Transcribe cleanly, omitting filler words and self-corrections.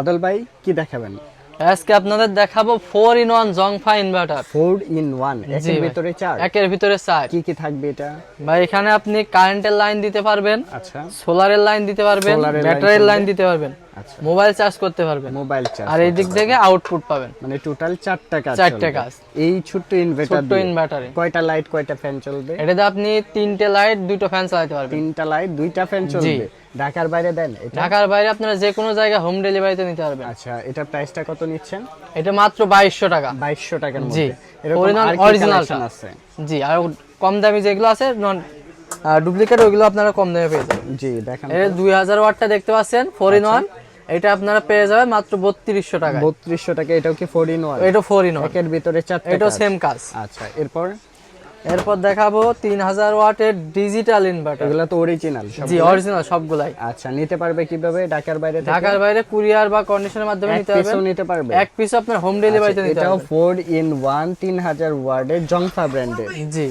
আদল ভাই কি দেখাবেন? আজকে আপনাদের দেখাবো 4-in-1 জংফা ইনভার্টার। 4-in-1 একের ভিতরে চার? একের ভিতরে চার। কি কি থাকবে এটা ভাই এখানে আপনি কারেন্টের লাইন দিতে পারবেন, আচ্ছা, সোলারের লাইন দিতে পারবেন, ব্যাটারির লাইন দিতে পারবেন, আচ্ছা, মোবাইল চার্জ করতে পারবেন, মোবাইল চার্জ, আর এই দিক থেকে আউটপুট পাবেন। মানে টোটাল চারটা কাজ, চারটা কাজ এই ছোট্ট ইনভার্টার ছোট্ট ইনভার্টারে। কয়টা লাইট কয়টা ফ্যান চলবে? এটাতে আপনি 3টে লাইট 2টো ফ্যান চালাতে পারবেন। 3টা লাইট 2টা ফ্যান চলবে। ঢাকার বাইরে দেন এটা? ঢাকার বাইরে আপনারা যে কোনো জায়গায় হোম ডেলিভারিতে নিতে পারবেন। আচ্ছা, এটা প্রাইসটা কত নিচ্ছেন? এটা মাত্র 2200 টাকা। 2200 টাকার জি, মধ্যে এরকম আর কি অরিজিনালটা কালেকশন আছে? জি, আর কম দামি যেগুলো আছে নন ডুপ্লিকেট, ওইগুলো আপনারা কম দামে পেয়ে যাবেন। জি দেখান। এটা 2000 ওয়াটটা দেখতে পাচ্ছেন 4-in-1, এটা আপনারা পেয়ে যাবেন মাত্র 3200 টাকা। 3200 টাকা। এটাও কি 4-in-1? এটা 4-in-1, একের ভিতরে চারটা, এটাও সেম কাজ। আচ্ছা, এরপর দেখাবো 3000 ওয়াটের ডিজিটাল ইনভার্টার। এগুলা তো অরিজিনাল সব? জি, অরিজিনাল সবগুলাই। আচ্ছা, নিতে পারবে কিভাবে ঢাকার বাইরে থেকে? ঢাকার বাইরে কুরিয়ার বা কন্ডিশনের মাধ্যমে নিতে পারবেন। নিতে পারবে এক পিস আপনার হোম ডেলিভারিতে নিতে এটাও পারবেন। 4-in-1 3000 ওয়াটের জংফা ব্র্যান্ডের। জি,